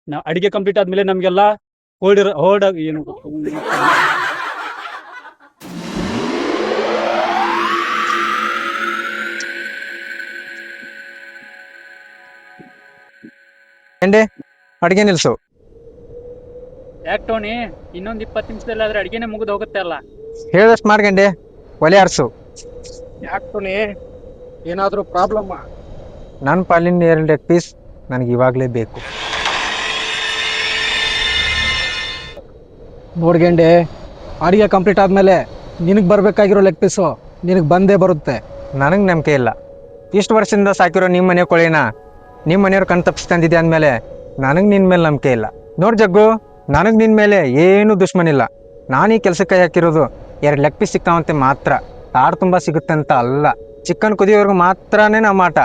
ಅಡಿಗೆ ಕಂಪ್ಲೀಟ್ ಆದ್ಮೇಲೆ ನಮ್ಗೆಲ್ಲ ಹೊಲ್ಡ್ ಏನು ಎಂಡೆ ಅಡಿಗೆ ನಿಲ್ಸು. ಯಾಕೆ ಟೋನಿ, ಇನ್ನೊಂದ್ 20 ನಿಮಿಷದಲ್ಲಿ ಆದ್ರೆ ಅಡಿಗೆನೆ ಮುಗಿದು ಹೋಗುತ್ತೆ ಅಲ್ಲ. ಹೇಳ್ದಷ್ಟು ಮಾಡ್ಕಂಡೆ, ಒಲೆ ಆರ್ಸು. ಯಾಕೆ ಟೋನಿ, ಏನಾದ್ರೂ ಪ್ರಾಬ್ಲಮ್? ನನ್ನ ಪಾಲಿನ 2 ಲೆಗ್ ಪೀಸ್ ನನಗೆ ಇವಾಗಲೇ ಬೇಕು. ನೋಡ್ಗೆಂಡೆ, ಅಡಿಗೆ ಕಂಪ್ಲೀಟ್ ಆದ್ಮೇಲೆ ನಿನಗೆ ಬರ್ಬೇಕಾಗಿರೋ ಲೆಗ್ ಪೀಸು ನಿನಗೆ ಬಂದೇ ಬರುತ್ತೆ. ನನಗೆ ನಂಬಿಕೆ ಇಲ್ಲ. ಇಷ್ಟು ವರ್ಷದಿಂದ ಸಾಕಿರೋ ನಿಮ್ಮ ಮನೆ ಕೋಳಿನ ನಿಮ್ಮ ಮನೆಯವ್ರು ಕಣ್ ತಪ್ಪಿಸ್ಕೊಂಡಿದ್ದೆ ಅಂದಮೇಲೆ ನನಗೆ ನಿನ್ನ ಮೇಲೆ ನಂಬಿಕೆ ಇಲ್ಲ. ನೋಡಿ ಜಗ್ಗು, ನನಗೆ ನಿನ್ನ ಮೇಲೆ ಏನೂ ದುಶ್ಮನಿಲ್ಲ. ನಾನು ಈ ಕೆಲಸಕ್ಕೆ ಹಾಕಿರೋದು 2 ಲೆಗ್ ಪೀಸ್ ಸಿಕ್ಕಾವಂತೆ ಮಾತ್ರ, ತಾಡು ತುಂಬ ಸಿಗುತ್ತೆ ಅಂತ ಅಲ್ಲ. ಚಿಕನ್ ಕುದಿಯೋರ್ಗು ಮಾತ್ರನೇ ನಮ್ಮ ಆಟ.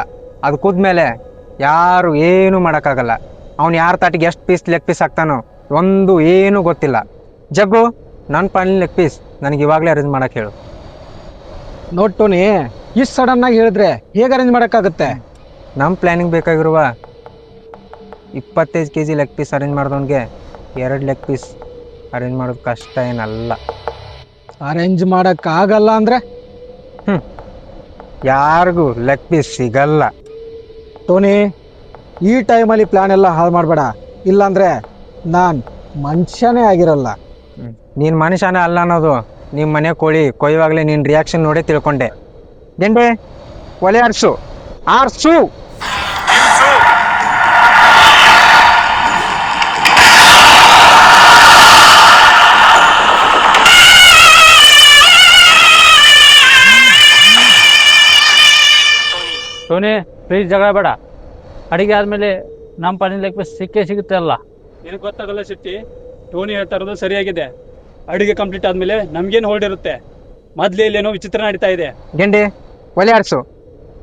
ಅದು ಕುದ್ಮೇಲೆ ಯಾರು ಏನೂ ಮಾಡೋಕ್ಕಾಗಲ್ಲ. ಅವ್ನು ಯಾರ ತಾಟಿಗೆ ಎಷ್ಟು ಪೀಸ್ ಲೆಗ್ ಪೀಸ್ ಹಾಕ್ತಾನೋ ಒಂದು ಏನೂ ಗೊತ್ತಿಲ್ಲ. ಜಗ್ಗು, ನನ್ನ ಪಾಲಿನ ಲೆಗ್ ಪೀಸ್ ನನಗೆ ಇವಾಗಲೇ ಅರೇಂಜ್ ಮಾಡೋಕ್ಕೆ ಹೇಳು. ನೋಡ್ ಟೋನಿ, ಇಷ್ಟು ಸಡನ್ನಾಗಿ ಹೇಳಿದ್ರೆ ಹೇಗೆ ಅರೇಂಜ್ ಮಾಡೋಕ್ಕಾಗುತ್ತೆ? ನಮ್ಮ ಪ್ಲ್ಯಾನಿಂಗ್ ಬೇಕಾಗಿರುವ 25 kg ಲೆಗ್ ಪೀಸ್ ಅರೇಂಜ್ ಮಾಡಿದವನಿಗೆ 2 ಲೆಗ್ ಪೀಸ್ ಅರೇಂಜ್ ಮಾಡೋದು ಕಷ್ಟ ಏನಲ್ಲ. ಅರೇಂಜ್ ಮಾಡೋಕ್ಕಾಗಲ್ಲ ಅಂದರೆ ಯಾರಿಗೂ ಲೆಗ್ ಪೀಸ್ ಸಿಗಲ್ಲ. ಟೋನಿ, ಈ ಟೈಮಲ್ಲಿ ಪ್ಲ್ಯಾನ್ ಎಲ್ಲ ಹಾಳು ಮಾಡಬೇಡ, ಇಲ್ಲಾಂದರೆ ನಾನು ಮನುಷ್ಯನೇ ಆಗಿರಲ್ಲ. ನೀನು ಮನುಷ್ಯನೇ ಅಲ್ಲ ಅನ್ನೋದು ನಿಮ್ಮ ಮನೆ ಕೋಳಿ ಕೊಯ್ಯುವಾಗಲೇ ನಿನ್ನ ರಿಯಾಕ್ಷನ್ ನೋಡೇ ತಿಳ್ಕೊಂಡೆ. ಗೆಂಡೆ, ಒಲೆ ಆರ್ಸು ಆರ್ಸು. ಟೋನಿ, ಪ್ಲೀಸ್ ಜಗಳ ಬೇಡ. ಅಡಿಗೆ ಆದ್ಮೇಲೆ ನಮ್ಮ ಪಾಲಿನ ಲೆಗ್ ಪೀಸ್ ಸಿಕ್ಕೇ ಸಿಗುತ್ತೆ ಅಲ್ಲ. ನಿನಗೆ ಗೊತ್ತಾಗಲ್ಲ ಸಿಟ್ಟಿ, ಟೋನಿ ಹೇಳ್ತಾ ಇರೋದು ಸರಿಯಾಗಿದೆ. ಅಡಿಗೆ ಕಂಪ್ಲೀಟ್ ಆದ್ಮೇಲೆ ನಮ್ಗೇನು ಹೋಲ್ಡ್ ಇರುತ್ತೆ. ಮೊದ್ಲೇ ಇಲ್ಲೇನೋ ವಿಚಿತ್ರ ನಡೀತಾ ಇದೆ. ಗೆಂಡೆ, ಒಲೆ ಆರ್ಸು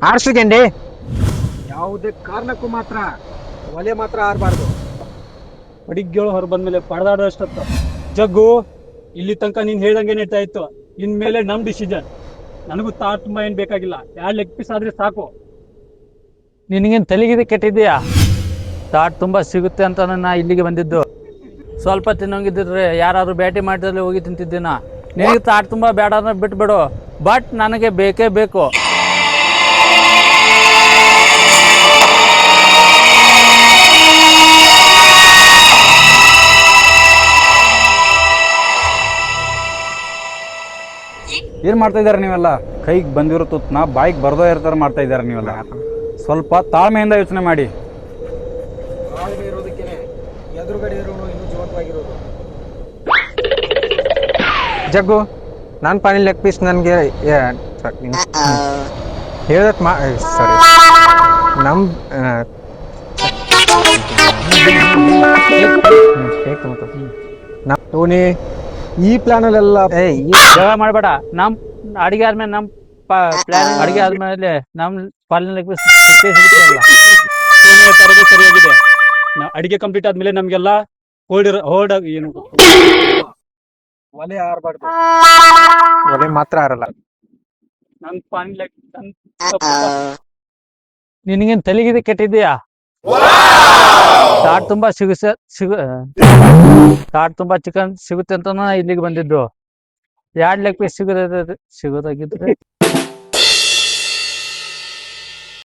ಆರ್ಸು ಗೆಂಡೆ. ಯಾವುದೇ ಕಾರಣಕ್ಕೂ ಮಾತ್ರ ಒಲೆ ಮಾತ್ರ ಆರಬಾರ್ದು. ಅಡಿಗೆಗಳು ಹೊರ ಬಂದ್ಮೇಲೆ ಪಡೆದಾಡೋಷ್ಟತ್ತು. ಜಗ್ಗು, ಇಲ್ಲಿ ತನಕ ನೀನ್ ಹೇಳ್ದಂಗೆ ನಡೀತಾ ಇತ್ತು. ಇನ್ಮೇಲೆ ನಮ್ ಡಿಸಿಷನ್. ನನಗೂ ತುಂಬ ಏನ್ ಬೇಕಾಗಿಲ್ಲ, 2 ಲೆಗ್ ಪೀಸ್ ಆದ್ರೆ ಸಾಕು. ನಿನಗೇನು ತಲೆಗಿದೆ ಕೆಟ್ಟಿದ್ಯಾ? ತಾಟ್ ತುಂಬಾ ಸಿಗುತ್ತೆ ಅಂತ ನಾ ಇಲ್ಲಿಗೆ ಬಂದಿದ್ದು. ಸ್ವಲ್ಪ ತಿನ್ನೋಂಗಿದ್ರೆ ಯಾರು ಭೇಟಿ ಮಾಡಿದ್ರೆ ಹೋಗಿ ತಿಂತಿದ್ದೀನ. ನಿನಗೆ ತಾಟ್ ತುಂಬ ಬೇಡ ಅಂದ್ರೆ ಬಿಟ್ಬಿಡು, ಬಟ್ ನನಗೆ ಬೇಕೇ ಬೇಕು. ಏನು ಮಾಡ್ತಾ ಇದ್ದಾರೆ ನೀವೆಲ್ಲ? ಕೈಗೆ ಬಂದಿರೋ ತುತ್ತನ್ನ ಬಾಯಿಗೆ ಬರ್ದೋ ಇರ್ತಾರೆ ಮಾಡ್ತಾ ಇದ್ದಾರೆ ನೀವೆಲ್ಲ. ಸ್ವಲ್ಪ ತಾಳ್ಮೆಯಿಂದ ಯೋಚನೆ ಮಾಡಿ. ತಾಳ್ಮೆ ಇರೋದಕ್ಕೆ ಎದುರುಗಡೆ ಇರೋನು ಇನ್ನೂ ಜೀವಂತವಾಗಿರೋದು. ಜಗ್ಗು, ನನ್ನ ಪಾಲಿನ ಲೆಗ್ ಪೀಸ್ ನನಗೆ ಹೇಳ್ದಕ್ಕೆ ಸಾರಿ ನಮ್ಮ ಟೋನಿ, ಈ ಪ್ಲಾನಲ್ಲೆಲ್ಲ ಜಗಳ ಮಾಡಬೇಡ. ನಮ್ ಅಡಿಗೆ ಆದ್ಮೇಲೆ ನಮ್ ಪ್ಲಾನ್ ಅಡಿಗೆ ಆದ್ಮೇಲೆ ನಮ್ ಪಾಲಿನ ಲೆಗ್ ಪೀಸ್ ಸಿಗುತ್ತೆ ಅಲ್ಲ. ಸರಿಯಾಗಿದೆ. ಅಡಿಗೆ ಕಂಪ್ಲೀಟ್ ಆದ್ಮೇಲೆ ನಮ್ಗೆಲ್ಲ ಹೋಲ್ಡ್ ಏನು ಒಲೆ ಆರಬಾರ್ದು. ಒಲೆ ಮಾತ್ರ ಆರಲ್ಲ. ನನ್ ಪಾಲಿನ ಲೆಗ್ ನಿನಗೇನು ತಲೆಗಿದೆ ಕೆಟ್ಟಿದ್ಯಾ? ತಾಟ್ ತುಂಬಾ ತಾಟ್ ತುಂಬಾ ಚಿಕನ್ ಸಿಗುತ್ತೆ ಅಂತ ಇಲ್ಲಿಗೆ ಬಂದಿದ್ದು. 2 ಲೆಗ್ ಪೀಸ್ ಸಿಗೋದಾಗಿದ್ರೆ